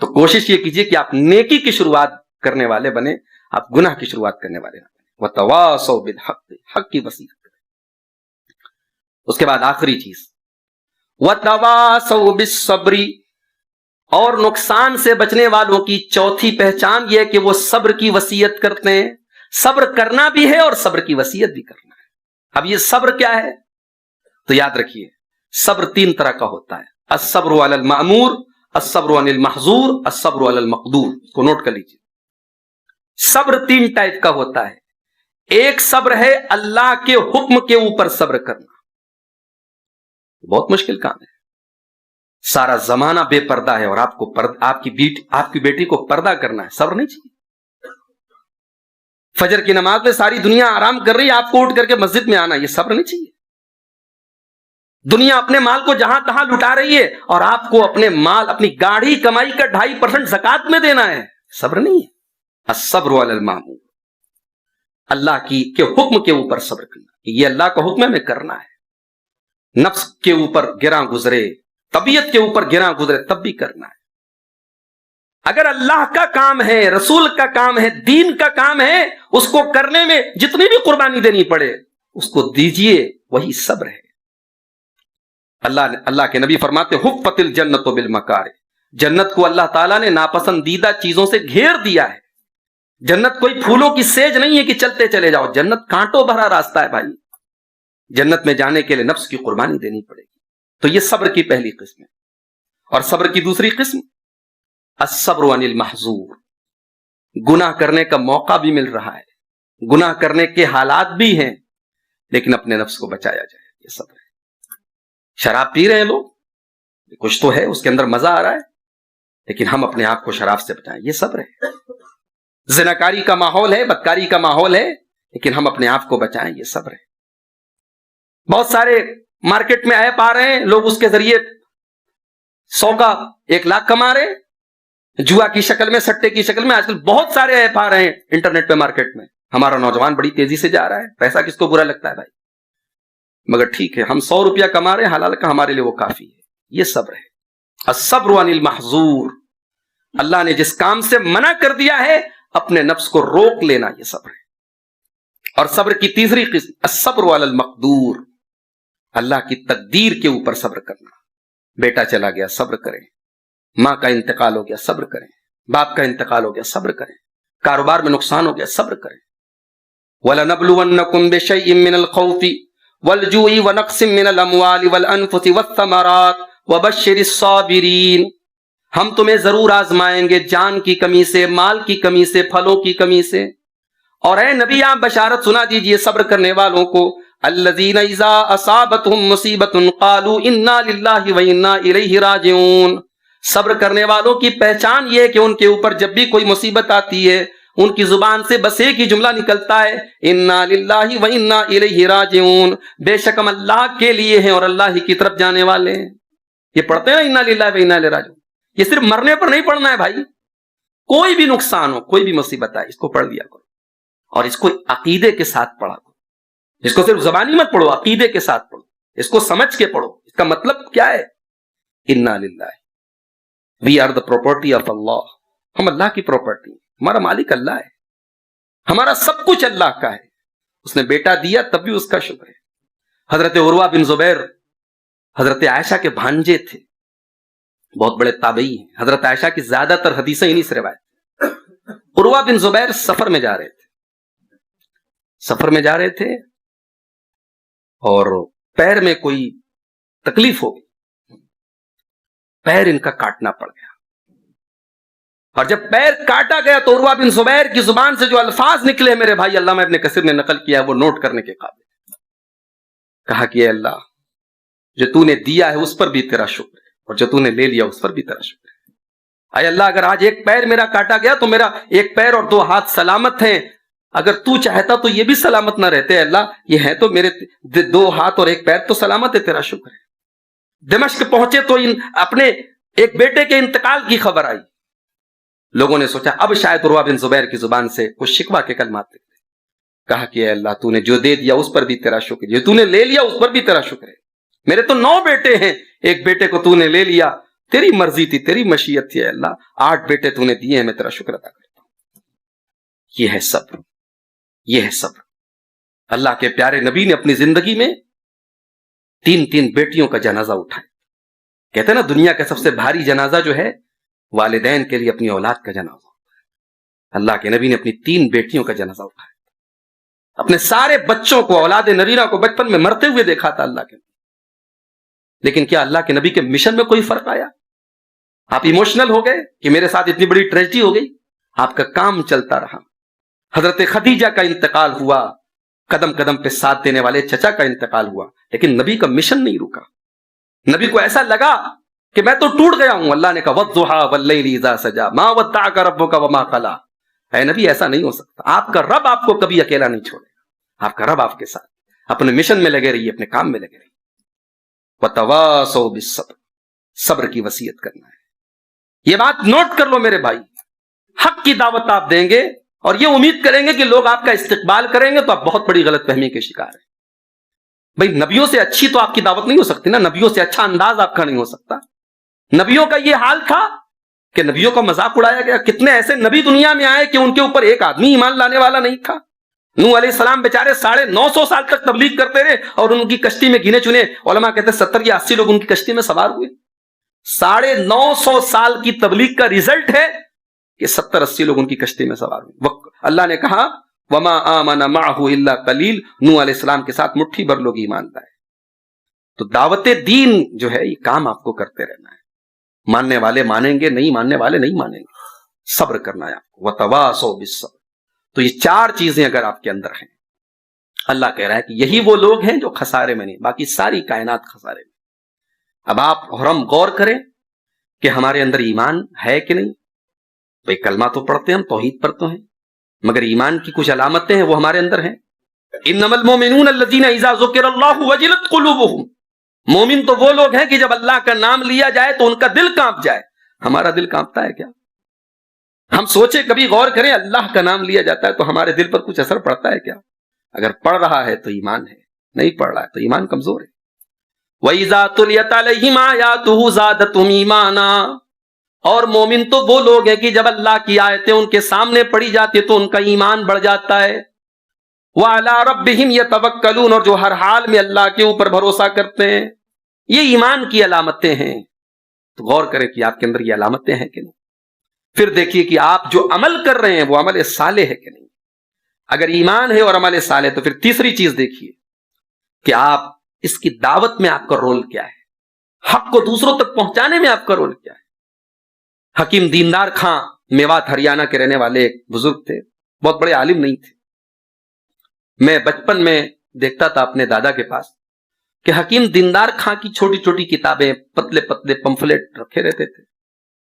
تو کوشش یہ کیجئے کہ آپ نیکی کی شروعات کرنے والے بنے، آپ گناہ کی شروعات کرنے والے نہ بنے. وَتَوَاصَوْا بِالْحَقِّ، حق کی وصیت کریں. اس کے بعد آخری چیز وَتَوَاصَوْا بِالصَّبْرِ، اور نقصان سے بچنے والوں کی چوتھی پہچان یہ کہ وہ صبر کی وصیت کرتے ہیں. صبر کرنا بھی ہے اور صبر کی وصیت بھی کرنا ہے. اب یہ صبر کیا ہے؟ تو یاد رکھیے صبر 3 طرح کا ہوتا ہے: الصبر علی المأمور، الصبر عن المحظور، الصبر علی المقدور. اس کو نوٹ کر لیجیے. صبر 3 ٹائپ کا ہوتا ہے. ایک صبر ہے اللہ کے حکم کے اوپر صبر کرنا، بہت مشکل کام ہے. سارا زمانہ بے پردہ ہے اور آپ کی بیٹی کو پردہ کرنا ہے، صبر نہیں چاہیے. فجر کی نماز میں ساری دنیا آرام کر رہی ہے، آپ کو اٹھ کر کے مسجد میں آنا، یہ صبر نہیں چاہیے. دنیا اپنے مال کو جہاں تہاں لٹا رہی ہے اور آپ کو اپنے مال، اپنی گاڑھی کمائی کا 2.5% زکات میں دینا ہے، صبر نہیں ہے. الصبر علی المأمور، اللہ کے حکم کے اوپر صبر کرنا. یہ اللہ کا حکم ہے، میں کرنا ہے. نفس کے اوپر گراں گزرے، طبیعت کے اوپر گراں گزرے، تب بھی کرنا ہے. اگر اللہ کا کام ہے، رسول کا کام ہے، دین کا کام ہے، اس کو کرنے میں جتنی بھی قربانی دینی پڑے اس کو دیجئے، وہی صبر ہے. اللہ کے نبی فرماتے حفت الجنت بالمکارہ، جنت کو اللہ تعالیٰ نے ناپسندیدہ چیزوں سے گھیر دیا ہے. جنت کوئی پھولوں کی سیج نہیں ہے کہ چلتے چلے جاؤ، جنت کانٹوں بھرا راستہ ہے بھائی. جنت میں جانے کے لیے نفس کی قربانی دینی پڑے گی. تو یہ صبر کی پہلی قسم ہے. اور صبر کی دوسری قسم الصبر عن المحظور، گناہ کرنے کا موقع بھی مل رہا ہے، گناہ کرنے کے حالات بھی ہیں، لیکن اپنے نفس کو بچایا جائے، یہ صبر ہے. شراب پی رہے ہیں لوگ، کچھ تو ہے اس کے اندر مزہ آ رہا ہے، لیکن ہم اپنے آپ کو شراب سے بچائیں، یہ صبر ہے. زناکاری کا ماحول ہے، بدکاری کا ماحول ہے، لیکن ہم اپنے آپ کو بچائیں، یہ صبر ہے. بہت سارے مارکیٹ میں ایپ آ رہے ہیں، لوگ اس کے ذریعے 100 کا 1 لاکھ کما رہے ہیں، جوا کی شکل میں، سٹے کی شکل میں. آج کل بہت سارے ایپ آ رہے ہیں انٹرنیٹ پہ، مارکیٹ میں. ہمارا نوجوان بڑی تیزی سے جا رہا ہے. پیسہ کس کو برا لگتا ہے بھائی؟ مگر ٹھیک ہے، ہم 100 روپیہ کما رہے ہیں حلال کا، ہمارے لیے وہ کافی ہے. یہ صبر ہے. الصبر عن المحظور، اللہ نے جس کام سے منع کر دیا ہے اپنے نفس کو روک لینا، یہ صبر ہے. اور صبر کی تیسری قسم الصبر علی المقدور، اللہ کی تقدیر کے اوپر صبر کرنا. بیٹا چلا گیا، صبر کریں. ماں کا انتقال ہو گیا، صبر کریں. باپ کا انتقال ہو گیا، صبر کریں. کاروبار میں نقصان ہو گیا، صبر کریں. وَلَنَبْلُوَنَّكُمْ بِشَيْءٍ مِّنَ الْخَوْفِ وَالْجُوعِ وَنَقْصٍ مِّنَ الْأَمْوَالِ وَالْأَنفُسِ وَالثَّمَرَاتِ وَبَشِّرِ الصَّابِرِينَ، ہم تمہیں ضرور آزمائیں گے جان کی کمی سے، مال کی کمی سے، پھلوں کی کمی سے. اور اے نبی آپ بشارت سنا دیجئے صبر کرنے والوں کو. الذین اذا اصابتهم مصیبۃ قالوا انا للہ وانا الیہ راجعون، صبر کرنے والوں کی پہچان یہ ہے کہ ان کے اوپر جب بھی کوئی مصیبت آتی ہے ان کی زبان سے بس ایک ہی جملہ نکلتا ہے، انا للہ وانا الیہ راجعون، بے شک ہم اللہ کے لیے ہیں اور اللہ ہی کی طرف جانے والے ہیں. یہ پڑھتے ہیں انا للہ وانا الیہ راجعون. یہ صرف مرنے پر نہیں پڑھنا ہے بھائی، کوئی بھی نقصان ہو، کوئی بھی مصیبت آئے، اس کو پڑھ لیا کرو. اور اس کو عقیدے کے ساتھ پڑھا کرو. اس کو صرف زبانی مت پڑھو، عقیدے کے ساتھ پڑھو، اس کو سمجھ کے پڑھو. اس کا مطلب کیا ہے؟ انا للہ we are the property of اللہ، ہم اللہ کی پراپرٹی ہیں، ہمارا مالک اللہ ہے، ہمارا سب کچھ اللہ کا ہے. اس نے بیٹا دیا تب بھی اس کا شکر ہے. حضرت عروہ بن زبیر حضرت عائشہ کے بھانجے تھے، بہت بڑے تابعی ہیں. حضرت عائشہ کی زیادہ تر حدیثیں انہی سے روایت. عروہ بن زبیر سفر میں جا رہے تھے، سفر میں جا رہے تھے اور پیر میں کوئی تکلیف ہو گئی، پیر ان کا کاٹنا پڑ گیا. اور جب پیر کاٹا گیا تو عروہ بن زبیر کی زبان سے جو الفاظ نکلے میرے بھائی علامہ ابن کثیر نے نقل کیا ہے وہ نوٹ کرنے کے قابل. کہا کہ اے اللہ جو تو نے دیا ہے اس پر بھی تیرا شکر ہے، اور جو تو نے لے لیا اس پر بھی تیرا شکر ہے۔ اے اللہ اگر آج ایک پیر میرا کاٹا گیا تو میرا ایک پیر اور 2 ہاتھ سلامت ہیں، اگر تو چاہتا تو یہ بھی سلامت نہ رہتے، اللہ یہ ہے تو میرے 2 ہاتھ اور 1 پیر تو سلامت ہے، تیرا شکر ہے۔ دمشق پہنچے تو اپنے ایک بیٹے کے انتقال کی خبر آئی، لوگوں نے سوچا اب شاید عروہ بن زبیر کی زبان سے کچھ شکوہ کے کلمات نکلے، کہا کہ اے اللہ تو نے جو دے دیا اس پر بھی تیرا شکر ہے، جو تو نے لے لیا اس پر بھی تیرا شکر ہے، میرے تو 9 بیٹے ہیں، ایک بیٹے کو تو نے لے لیا، تیری مرضی تھی، تیری مشیت تھی، اے اللہ 8 بیٹے تو نے دیے ہیں، میں تیرا شکر ادا کرتا ہوں۔ یہ ہے صبر، یہ ہے صبر۔ اللہ کے پیارے نبی نے اپنی زندگی میں 3 بیٹیوں کا جنازہ اٹھایا۔ کہتے ہیں نا دنیا کا سب سے بھاری جنازہ جو ہے والدین کے لیے اپنی اولاد کا جنازہ ہوتا ہے۔ اللہ کے نبی نے اپنی 3 بیٹیوں کا جنازہ اٹھایا، اپنے سارے بچوں کو، اولاد نرینہ کو بچپن میں مرتے ہوئے دیکھا تھا اللہ کے نبی۔ لیکن کیا اللہ کے نبی کے مشن میں کوئی فرق آیا؟ آپ ایموشنل ہو گئے کہ میرے ساتھ اتنی بڑی ٹریجڈی ہو گئی؟ آپ کا کام چلتا رہا۔ حضرت خدیجہ کا انتقال ہوا، قدم قدم پہ ساتھ دینے والے چچا کا انتقال ہوا، لیکن نبی کا مشن نہیں رکا۔ نبی کو ایسا لگا کہ میں تو ٹوٹ گیا ہوں، اللہ نے کہا وَالضُّحَىٰ وَاللَّيْلِ إِذَا سَجَىٰ مَا وَدَّعَكَ رَبُّكَ وَمَا قَلَىٰ۔ اے نبی ایسا نہیں ہو سکتا، آپ کا رب آپ کو کبھی اکیلا نہیں چھوڑے گا، آپ کا رب آپ کے ساتھ، اپنے مشن میں لگے رہیے، اپنے کام میں لگے رہیے۔ وَتَوَاصَوْا بِالصَّبْرِ، صبر کی وصیت کرنا ہے۔ یہ بات نوٹ کر لو میرے بھائی، حق کی دعوت آپ دیں گے اور یہ امید کریں گے کہ لوگ آپ کا استقبال کریں گے تو آپ بہت بڑی غلط فہمی کے شکار ہیں۔ بھئی نبیوں سے اچھی تو آپ کی دعوت نہیں ہو سکتی نا، نبیوں سے اچھا انداز آپ کا نہیں ہو سکتا۔ نبیوں کا یہ حال تھا کہ نبیوں کا مذاق اڑایا گیا، کتنے ایسے نبی دنیا میں آئے کہ ان کے اوپر ایک آدمی ایمان لانے والا نہیں تھا۔ نوح علیہ السلام بیچارے 950 سال تک تبلیغ کرتے رہے اور ان کی کشتی میں گنے چنے علماء کہتے ہیں 70 یا 80 لوگ ان کی کشتی میں سوار ہوئے۔ 950 سال کی تبلیغ کا رزلٹ ہے کہ 70-80 لوگ ان کی کشتی میں سوار ہوئے۔ اللہ نے کہا وما آمن معه الا قلیل، نوح علیہ السلام کے ساتھ مٹھی بھر لوگ ایمان لائے۔ تو دعوت دین جو ہے یہ کام آپ کو کرتے رہنا ہے، ماننے والے مانیں گے، نہیں ماننے والے نہیں مانیں گے، صبر کرنا ہے آپ کو۔ وتواصوا بالصبر۔ تو یہ 4 چیزیں اگر آپ کے اندر ہیں، اللہ کہہ رہا ہے کہ یہی وہ لوگ ہیں جو خسارے میں نہیں، باقی ساری کائنات خسارے میں۔ اب آپ اور ہم غور کریں کہ ہمارے اندر ایمان ہے کہ نہیں۔ بھئی کلمہ تو پڑھتے ہیں ہم، توحید پر تو ہیں، مگر ایمان کی کچھ علامتیں ہیں وہ ہمارے اندر ہیں۔ انما المؤمنون الذین اذا ذکر اللہ وجلت قلوبهم، مومن تو وہ لوگ ہیں کہ جب اللہ کا نام لیا جائے تو ان کا دل کانپ جائے۔ ہمارا دل کانپتا ہے کیا؟ ہم سوچیں، کبھی غور کریں، اللہ کا نام لیا جاتا ہے تو ہمارے دل پر کچھ اثر پڑتا ہے کیا؟ اگر پڑھ رہا ہے تو ایمان ہے، نہیں پڑھ رہا ہے تو ایمان کمزور ہے۔ وَإِذَا تُلِيَتْ عَلَيْهِمْ آيَاتُهُ زَادَتْهُمْ ایمانا، اور مومن تو وہ لوگ ہیں کہ جب اللہ کی آیتیں ان کے سامنے پڑھی جاتی تو ان کا ایمان بڑھ جاتا ہے۔ وَعَلَىٰ رَبِّهِمْ يَتَوَكَّلُونَ، اور جو ہر حال میں اللہ کے اوپر بھروسہ کرتے ہیں۔ یہ ایمان کی علامتیں ہیں۔ تو غور کریں کہ آپ کے اندر یہ علامتیں ہیں کہ نہیں۔ پھر دیکھیے کہ آپ جو عمل کر رہے ہیں وہ عمل صالح ہے کہ نہیں۔ اگر ایمان ہے اور عمل صالح تو پھر تیسری چیز دیکھیے کہ آپ اس کی دعوت میں آپ کا رول کیا ہے، حق کو دوسروں تک پہنچانے میں آپ کا رول کیا ہے۔ حکیم دیندار خاں میوات ہریانہ کے رہنے والے ایک بزرگ تھے، بہت بڑے عالم نہیں تھے۔ میں بچپن میں دیکھتا تھا اپنے دادا کے پاس کہ حکیم دیندار خاں کی چھوٹی چھوٹی کتابیں، پتلے پتلے پمفلٹ رکھے رہتے تھے۔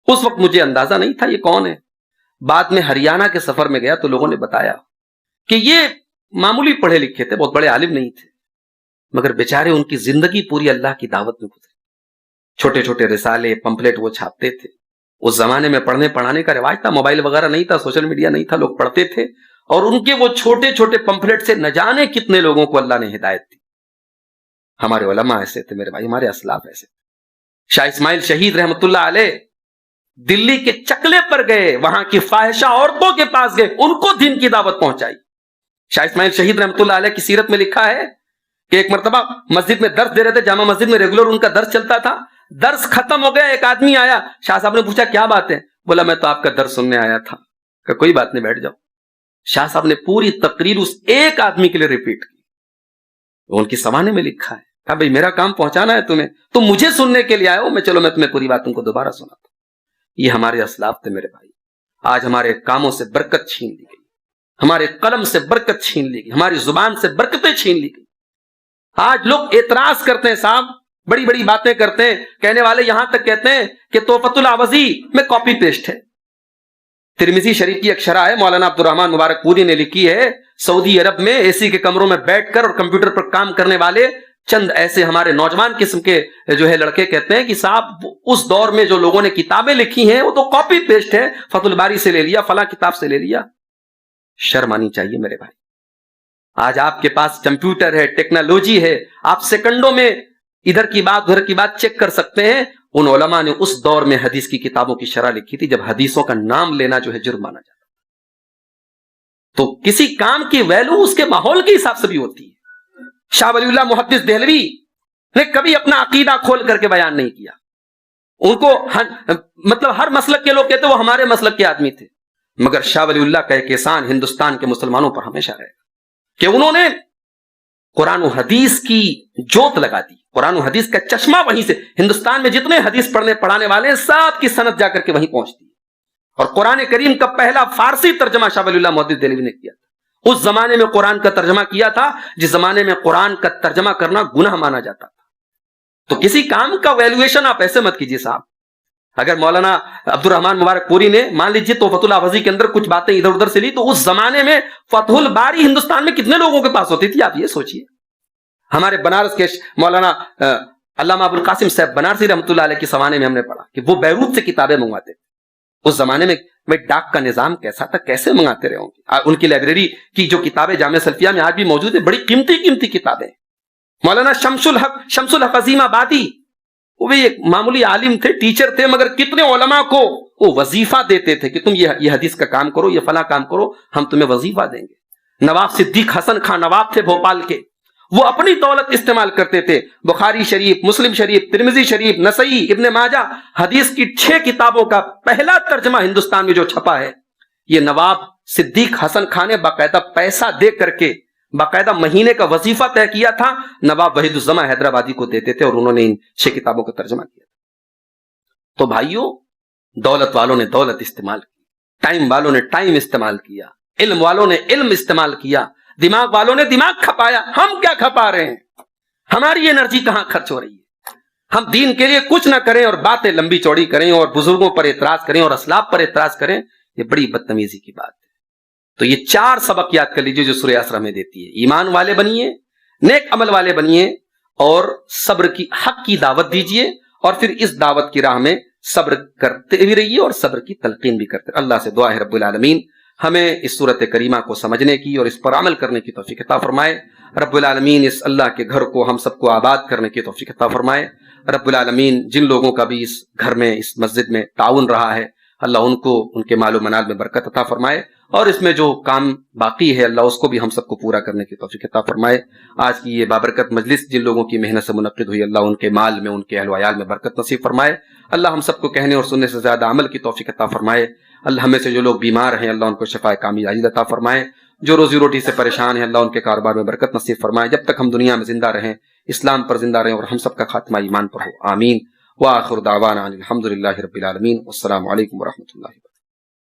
اس وقت مجھے اندازہ نہیں تھا یہ کون ہے۔ بعد میں ہریانہ کے سفر میں گیا تو لوگوں نے بتایا کہ یہ معمولی پڑھے لکھے تھے، بہت بڑے عالم نہیں تھے، مگر بیچارے ان کی زندگی پوری اللہ کی دعوت میں گزری۔ چھوٹے چھوٹے رسالے، پمفلٹ وہ چھاپتے تھے۔ اس زمانے میں پڑھنے پڑھانے کا رواج تھا، موبائل وغیرہ نہیں تھا، سوشل میڈیا نہیں تھا، لوگ پڑھتے تھے، اور ان کے وہ چھوٹے چھوٹے پمفلٹ سے نہ جانے کتنے لوگوں کو اللہ نے ہدایت دی۔ ہمارے علماء ایسے تھے میرے بھائی، ہمارے اسلاف ایسے تھے۔ شاہ اسماعیل شہید رحمت اللہ علیہ دلی کے چکلے پر گئے، وہاں کی فاحشہ عورتوں کے پاس گئے، ان کو دین کی دعوت پہنچائی۔ شاہ اسماعیل شہید رحمت اللہ علیہ کی سیرت میں لکھا ہے کہ ایک مرتبہ مسجد میں درس دے رہے تھے، جامع مسجد میں ریگولر ان کا درس چلتا تھا۔ درس ختم ہو گیا، ایک آدمی آیا، شاہ صاحب نے پوچھا کیا بات ہے؟ بولا میں تو آپ کا درس سننے آیا تھا۔ کہ کوئی بات نہیں، بیٹھ جاؤ۔ شاہ صاحب نے پوری تقریر اس ایک آدمی کے لیے ریپیٹ کی، ان کی سوانے میں لکھا ہے۔ کہا بھئی میرا کام پہنچانا ہے تمہیں، تم مجھے سننے کے لیے آئے ہو، میں تمہیں پوری بات تم کو دوبارہ سناتا ہوں۔ یہ ہمارے اسلاف تھے میرے بھائی۔ آج ہمارے کاموں سے برکت چھین لی گئی، ہمارے قلم سے برکت چھین لی گئی، ہماری زبان سے برکتیں چھین لی گئی۔ آج لوگ اعتراض کرتے ہیں، صاحب بڑی بڑی باتیں کرتے ہیں، کہنے والے یہاں تک کہتے ہیں کہ تحفۃ الاوزی میں کاپی پیسٹ ہے۔ ترمذی شریف کی ایک شرح ہے، مولانا عبد الرحمان مبارک پوری نے لکھی ہے، سعودی عرب میں اے سی کے کمروں میں بیٹھ کر اور کمپیوٹر پر کام کرنے والے چند ایسے ہمارے نوجوان قسم کے جو ہے لڑکے کہتے ہیں کہ صاحب اس دور میں جو لوگوں نے کتابیں لکھی ہیں وہ تو کاپی پیسٹ ہے، فتح الباری سے لے لیا، فلاں کتاب سے لے لیا۔ شرم آنی چاہیے میرے بھائی، آج آپ کے پاس کمپیوٹر ہے، ٹیکنالوجی ہے، آپ سیکنڈوں میں ادھر کی بات ادھر کی بات چیک کر سکتے ہیں۔ ان علماء نے اس دور میں حدیث کی کتابوں کی شرح لکھی تھی جب حدیثوں کا نام لینا جو ہے جرم مانا جاتا، تو کسی کام کی ویلو اس کے ماحول کے حساب سے بھی ہوتی ہے۔ شاہ ولی اللہ محدث دہلوی نے کبھی اپنا عقیدہ کھول کر کے بیان نہیں کیا، ان کو مطلب ہر مسلک کے لوگ کہتے وہ ہمارے مسلک کے آدمی تھے، مگر شاہ ولی اللہ کا ایک احسان ہندوستان کے مسلمانوں پر ہمیشہ رہے کہ انہوں نے قرآن و حدیث کی جوت لگا دی، قرآن و حدیث کا چشمہ وہیں سے، ہندوستان میں جتنے حدیث پڑھانے والے ہیں سب کی سند جا کر کے وہیں پہنچتی ہے۔ اور قرآن کریم کا پہلا فارسی ترجمہ شاہ ولی اللہ محدث دہلوی نے کیا تھا۔ اس زمانے میں قرآن کا ترجمہ کیا تھا جس زمانے میں قرآن کا ترجمہ کرنا گناہ مانا جاتا تھا۔ تو کسی کام کا ویلیویشن آپ ایسے مت کیجیے صاحب۔ اگر مولانا عبد الرحمان مبارک پوری نے مان لیجیے تحفۃ الاوزی کے اندر کچھ باتیں ادھر ادھر سے لی، تو اس زمانے میں فتح الباری ہندوستان میں کتنے لوگوں کے پاس ہوتی تھی آپ یہ سوچیے۔ ہمارے بنارس کے مولانا علامہ ابو القاسم صاحب بنارسی رحمۃ اللہ علیہ کے زمانے میں ہم نے پڑھا کہ وہ بیروت سے کتابیں منگواتے تھے۔ اس زمانے میں ڈاک کا نظام کیسا تھا، کیسے منگاتے رہے ہوں گے۔ ان کی لائبریری کی جو کتابیں جامعہ سلفیہ میں آج بھی موجود ہیں، بڑی قیمتی کتابیں۔ مولانا شمس الحق عظیم آبادی وہ بھی ایک معمولی عالم تھے، ٹیچر تھے، مگر کتنے علماء کو وہ وظیفہ دیتے تھے کہ تم یہ حدیث کا کام کرو، یہ فلاں کام کرو، ہم تمہیں وظیفہ دیں گے۔ نواب صدیق حسن خان نواب تھے بھوپال کے، وہ اپنی دولت استعمال کرتے تھے، بخاری شریف، مسلم شریف، ترمذی شریف، نسائی، ابن ماجہ، حدیث کی 6 کتابوں کا پہلا ترجمہ ہندوستان میں جو چھپا ہے، یہ نواب صدیق حسن خان نے باقاعدہ پیسہ دے کر کے باقاعدہ مہینے کا وظیفہ طے کیا تھا، نواب وحید الزماں حیدرآبادی کو دیتے تھے اور انہوں نے ان 6 کتابوں کا ترجمہ کیا۔ تو بھائیوں، دولت والوں نے دولت استعمال کی، ٹائم والوں نے ٹائم استعمال کیا، علم والوں نے علم استعمال کیا، دماغ والوں نے دماغ کھپایا۔ ہم کیا کھپا رہے ہیں؟ ہماری انرجی کہاں خرچ ہو رہی ہے؟ ہم دین کے لیے کچھ نہ کریں اور باتیں لمبی چوڑی کریں اور بزرگوں پر اعتراض کریں اور اسلاف پر اعتراض کریں، یہ بڑی بدتمیزی کی بات ہے۔ تو یہ 4 سبق یاد کر لیجئے جو سورہ اسرا میں دیتی ہے۔ ایمان والے بنیے، نیک عمل والے بنیے، اور صبر کی حق کی دعوت دیجئے، اور پھر اس دعوت کی راہ میں صبر کرتے بھی رہیے اور صبر کی تلقین بھی کرتے رہیے۔ اللہ سے دعا ہے رب العالمین ہمیں اس سورت کریمہ کو سمجھنے کی اور اس پر عمل کرنے کی توفیق عطا فرمائے۔ رب العالمین اس اللہ کے گھر کو ہم سب کو آباد کرنے کی توفیق عطا فرمائے۔ رب العالمین جن لوگوں کا بھی اس گھر میں، اس مسجد میں تعاون رہا ہے، اللہ ان کو ان کے مال و منال میں برکت عطا فرمائے، اور اس میں جو کام باقی ہے اللہ اس کو بھی ہم سب کو پورا کرنے کی توفیق عطا فرمائے۔ آج کی یہ بابرکت مجلس جن لوگوں کی محنت سے منعقد ہوئی، اللہ ان کے مال میں، ان کے اہل و عیال میں برکت نصیب فرمائے۔ اللہ ہم سب کو کہنے اور سننے سے زیادہ عمل کی توفیق عطا فرمائے۔ اللہ ہمیں سے جو لوگ بیمار ہیں اللہ ان کو شفا کامل عاجل عطا فرمائے، جو روزی روٹی سے پریشان ہیں اللہ ان کے کاروبار میں برکت نصیب فرمائے۔ جب تک ہم دنیا میں زندہ رہیں اسلام پر زندہ رہیں اور ہم سب کا خاتمہ ایمان پر ہو، آمین۔ وآخر دعوانا الحمدللہ رب العالمین، والسلام علیکم ورحمۃ اللہ۔